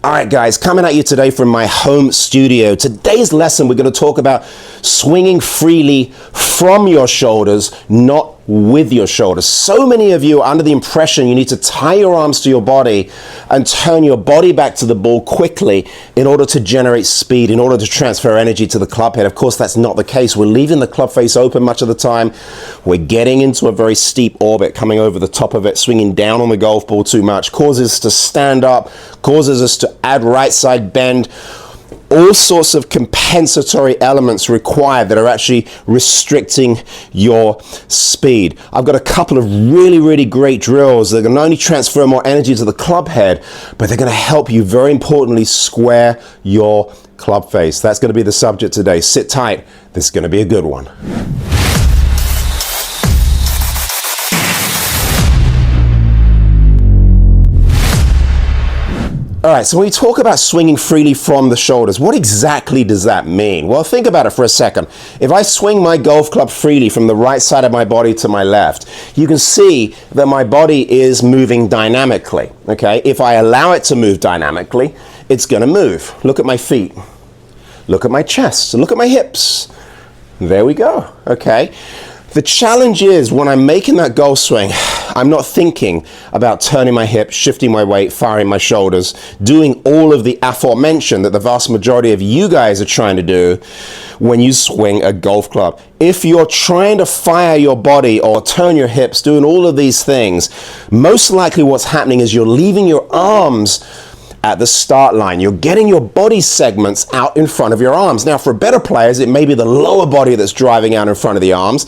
All right, guys, coming at you today from my home studio. Today's lesson, we're going to talk about swinging freely from your shoulders, not with your shoulders. So many of you are under the impression you need to tie your arms to your body and turn your body back to the ball quickly in order to generate speed, in order to transfer energy to the club head. Of course, that's not the case. We're leaving the club face open much of the time. We're getting into a very steep orbit, coming over the top of it, swinging down on the golf ball too much, causes us to stand up, causes us to add right side bend. All sorts of compensatory elements required that are actually restricting your speed. I've got a couple of really great drills that are going to not only transfer more energy to the club head, but they're going to help you, very importantly, square your club face. That's going to be the subject today. Sit tight. This is going to be a good one. All right, so when we talk about swinging freely from the shoulders, what exactly does that mean? Well, think about it for a second. If I swing my golf club freely from the right side of my body to my left, you can see that my body is moving dynamically, okay? If I allow it to move dynamically, it's gonna move. Look at my feet. Look at my chest. Look at my hips. There we go, okay? The challenge is when I'm making that golf swing, I'm not thinking about turning my hips, shifting my weight, firing my shoulders, doing all of the aforementioned that the vast majority of you guys are trying to do when you swing a golf club. If you're trying to fire your body or turn your hips, doing all of these things, most likely what's happening is you're leaving your arms at the start line. You're getting your body segments out in front of your arms. Now, for better players, it may be the lower body that's driving out in front of the arms.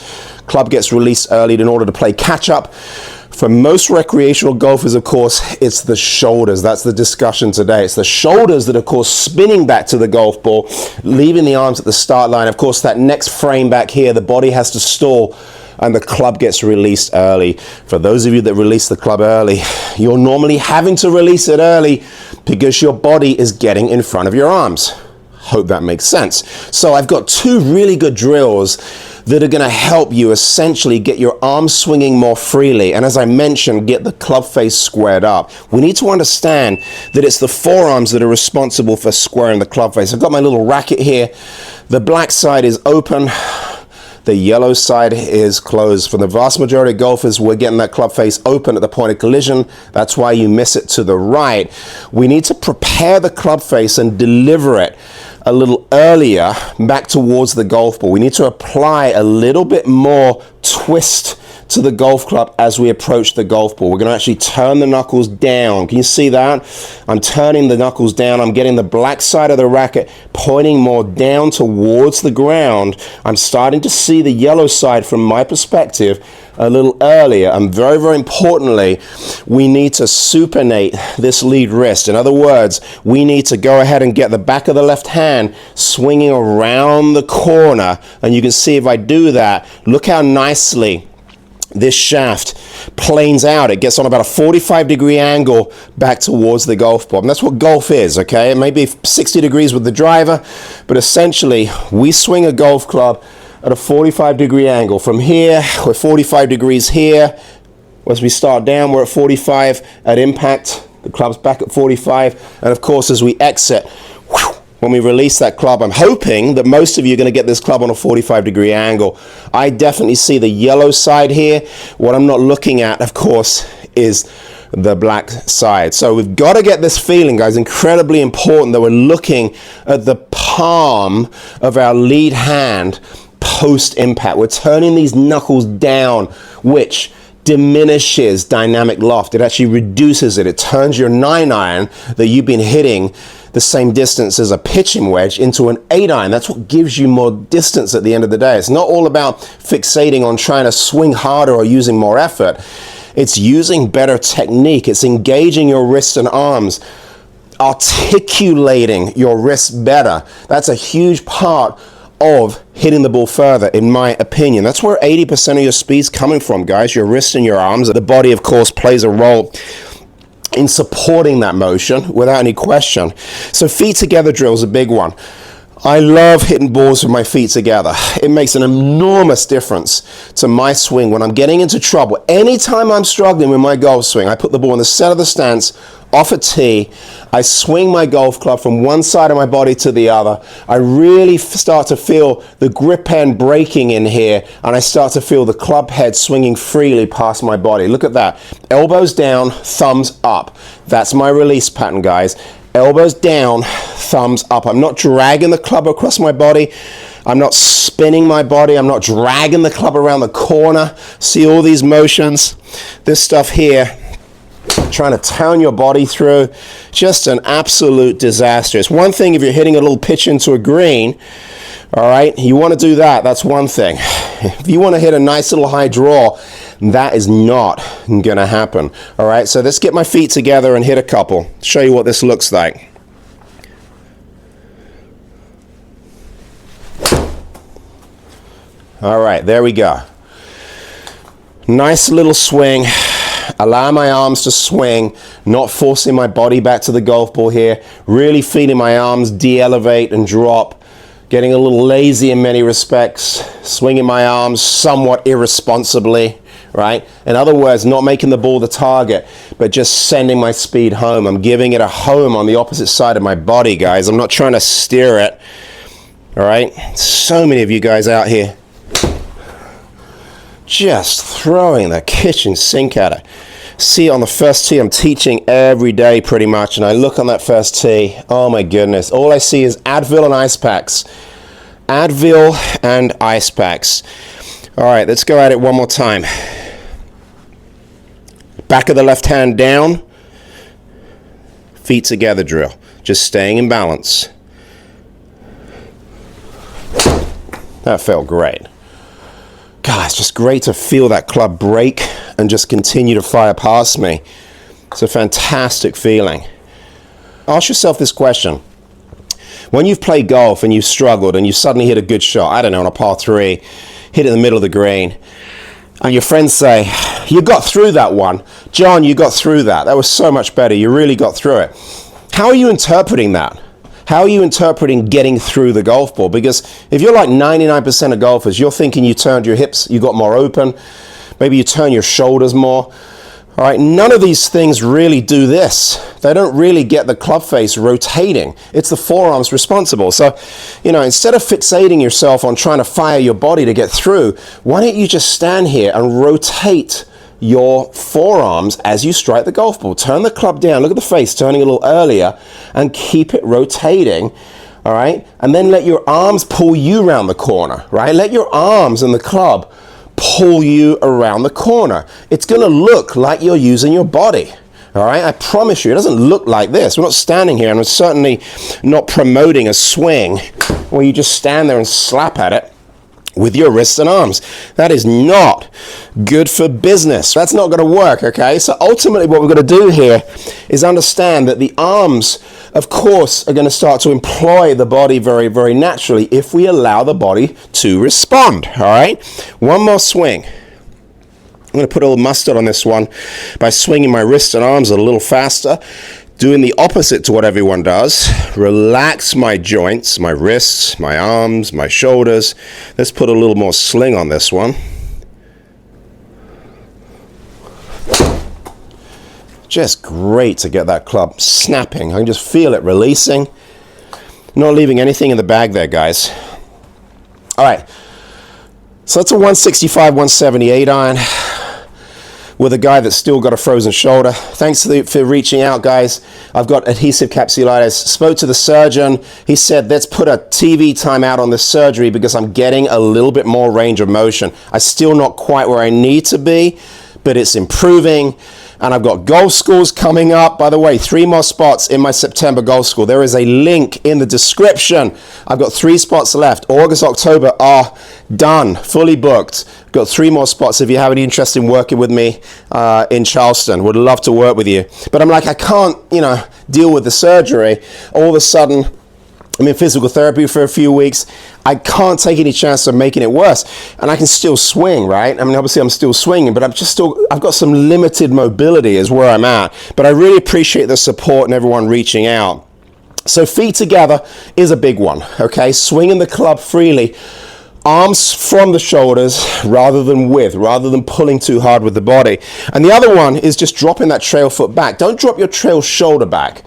Club gets released early in order to play catch up. For most recreational golfers, of course, it's the shoulders. That's the discussion today. It's the shoulders that are, of course, spinning back to the golf ball, leaving the arms at the start line. Of course, that next frame back here, the body has to stall and the club gets released early. For those of you that release the club early, you're normally having to release it early because your body is getting in front of your arms. Hope that makes sense. So I've got two really good drills that are going to help you essentially get your arms swinging more freely. And as I mentioned, get the club face squared up. We need to understand that it's the forearms that are responsible for squaring the club face. I've got my little racket here. The black side is open. The yellow side is closed. For the vast majority of golfers, we're getting that club face open at the point of collision. That's why you miss it to the right. We need to prepare the club face and deliver it a little earlier back towards the golf ball. We need to apply a little bit more twist to the golf club as we approach the golf ball. We're going to actually turn the knuckles down. Can you see that? I'm turning the knuckles down. I'm getting the black side of the racket pointing more down towards the ground. I'm starting to see the yellow side from my perspective a little earlier. And very importantly, we need to supinate this lead wrist. In other words, we need to go ahead and get the back of the left hand swinging around the corner. And you can see if I do that, look how nicely this shaft planes out. It gets on about a 45-degree angle back towards the golf ball. And that's what golf is, okay? It may be 60 degrees with the driver, but essentially we swing a golf club at a 45-degree angle. From here, we're 45 degrees here. As we start down, we're at 45 at impact. The club's back at 45. And of course, as we exit, when we release that club, I'm hoping that most of you are going to get this club on a 45-degree angle. I definitely see the yellow side here. What I'm not looking at, of course, is the black side. So we've got to get this feeling, guys. Incredibly important that we're looking at the palm of our lead hand post impact. We're turning these knuckles down, which diminishes dynamic loft. It actually reduces it. It turns your 9-iron that you've been hitting the same distance as a pitching wedge into an 8-iron. That's what gives you more distance at the end of the day. It's not all about fixating on trying to swing harder or using more effort. It's using better technique. It's engaging your wrists and arms, articulating your wrists better. That's a huge part of hitting the ball further, in my opinion. That's where 80% of your speed's coming from, guys. Your wrists and your arms. The body, of course, plays a role in supporting that motion without any question. So feet together drill is a big one. I love hitting balls with my feet together. It makes an enormous difference to my swing when I'm getting into trouble. Anytime I'm struggling with my golf swing, I put the ball in the center of the stance off a tee. I swing my golf club from one side of my body to the other. I really start to feel the grip end breaking in here, and I start to feel the club head swinging freely past my body. Look at that. Elbows down, thumbs up. That's my release pattern, guys. Elbows down, thumbs up. I'm not dragging the club across my body. I'm not spinning my body. I'm not dragging the club around the corner. See all these motions? This stuff here, trying to turn your body through, just an absolute disaster. It's one thing if you're hitting a little pitch into a green, all right? You want to do that. That's one thing. If you want to hit a nice little high draw, that is not going to happen, all right? So let's get my feet together and hit a couple. Show you what this looks like. All right, there we go. Nice little swing. Allow my arms to swing, not forcing my body back to the golf ball here. Really feeling my arms de-elevate and drop. Getting a little lazy in many respects. Swinging my arms somewhat irresponsibly, right? In other words, not making the ball the target, but just sending my speed home. I'm giving it a home on the opposite side of my body, guys. I'm not trying to steer it, all right? So many of you guys out here just throwing the kitchen sink at it. See, on the first tee, I'm teaching every day pretty much, and I look on that first tee, oh my goodness, all I see is Advil and ice packs. Advil and ice packs. All right, let's go at it one more time. Back of the left hand down, feet together drill, just staying in balance. That felt great. God, it's just great to feel that club break and just continue to fire past me. It's a fantastic feeling. Ask yourself this question. When you've played golf and you've struggled and you suddenly hit a good shot, I don't know, on a par 3, hit it in the middle of the green, and your friends say, you got through that one. John, you got through that. That was so much better. You really got through it. How are you interpreting that? How are you interpreting getting through the golf ball? Because if you're like 99% of golfers, you're thinking you turned your hips, you got more open, maybe you turn your shoulders more. All right, none of these things really do this. They don't really get the club face rotating. It's the forearms responsible. So, you know, instead of fixating yourself on trying to fire your body to get through, why don't you just stand here and rotate your forearms as you strike the golf ball? Turn the club down, look at the face turning a little earlier, and keep it rotating, all right? And then let your arms pull you around the corner, right? Let your arms and the club pull you around the corner. It's gonna look like you're using your body, all right? I promise you, it doesn't look like this. We're not standing here, and we're certainly not promoting a swing where you just stand there and slap at it with your wrists and arms. That is not good for business. That's not going to work, okay? So ultimately what we're going to do here is understand that the arms, of course, are going to start to employ the body very, very naturally if we allow the body to respond, all right? One more swing. I'm going to put a little mustard on this one by swinging my wrists and arms a little faster, doing the opposite to what everyone does. Relax my joints, my wrists, my arms, my shoulders. Let's put a little more sling on this one. Just great to get that club snapping. I can just feel it releasing. Not leaving anything in the bag there, guys. All right. So that's a 165, 178 iron with a guy that's still got a frozen shoulder. Thanks for reaching out, guys. I've got adhesive capsulitis. Spoke to the surgeon. He said, let's put a TV timeout on this surgery because I'm getting a little bit more range of motion. I'm still not quite where I need to be, but it's improving. And I've got golf schools coming up. By the way, 3 more spots in my September golf school. There is a link in the description. I've got 3 spots left. August, October are done, fully booked. Got 3 more spots if you have any interest in working with me in Charleston. Would love to work with you. But I'm like, I can't, deal with the surgery. All of a sudden, I'm in physical therapy for a few weeks. I can't take any chance of making it worse. And I can still swing, right? I mean, obviously I'm still swinging, but I've got some limited mobility is where I'm at. But I really appreciate the support and everyone reaching out. So feet together is a big one, okay? Swinging the club freely Arms from the shoulders rather than rather than pulling too hard with the body. And the other one is just dropping that trail foot back. Don't drop your trail shoulder back.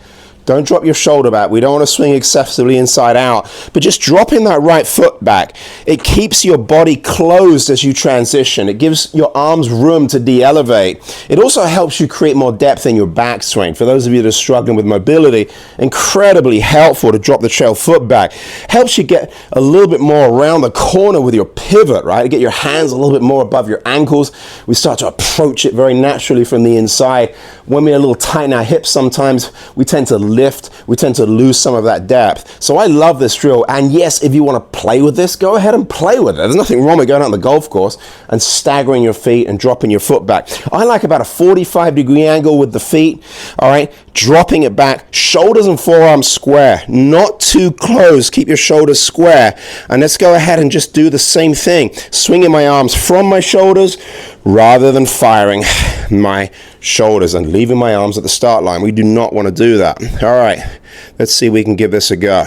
Don't drop your shoulder back. We don't want to swing excessively inside out, but just dropping that right foot back. It keeps your body closed as you transition. It gives your arms room to de-elevate. It also helps you create more depth in your backswing. For those of you that are struggling with mobility, incredibly helpful to drop the trail foot back. Helps you get a little bit more around the corner with your pivot, right? To get your hands a little bit more above your ankles. We start to approach it very naturally from the inside. When we're a little tight in our hips, sometimes we tend to lift, we tend to lose some of that depth. So I love this drill, and yes, if you want to play with this, go ahead and play with it. There's nothing wrong with going out on the golf course and staggering your feet and dropping your foot back. I like about a 45-degree angle with the feet, all right, dropping it back, shoulders and forearms square, not too close, keep your shoulders square. And let's go ahead and just do the same thing, swinging my arms from my shoulders rather than firing my shoulders and leaving my arms at the start line. We do not want to do that. All right, let's see if we can give this a go.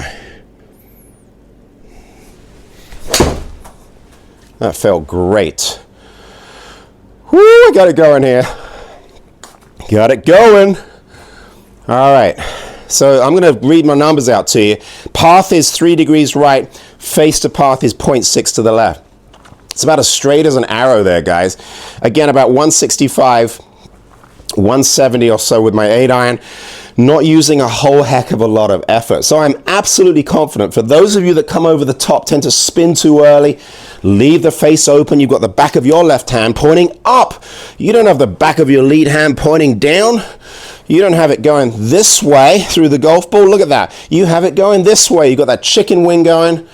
That felt great. Woo, I got it going here. Got it going. All right, so I'm going to read my numbers out to you. Path is 3 degrees right, face to path is 0.6 to the left. It's about as straight as an arrow there, guys. Again, about 165, 170 or so with my 8-iron, not using a whole heck of a lot of effort. So I'm absolutely confident. For those of you that come over the top, tend to spin too early, leave the face open. You've got the back of your left hand pointing up. You don't have the back of your lead hand pointing down. You don't have it going this way through the golf ball. Look at that. You have it going this way. You've got that chicken wing going.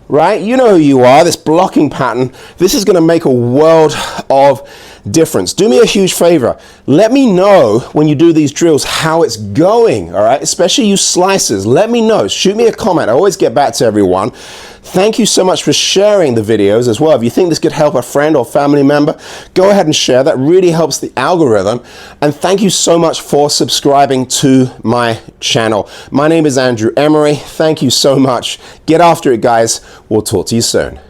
Right? You know who you are, this blocking pattern. This is going to make a world of difference. Do me a huge favor. Let me know when you do these drills how it's going, all right? Especially you slicers. Let me know. Shoot me a comment. I always get back to everyone. Thank you so much for sharing the videos as well. If you think this could help a friend or family member, go ahead and share. That really helps the algorithm. And thank you so much for subscribing to my channel. My name is Andrew Emery. Thank you so much. Get after it, guys. We'll talk to you soon.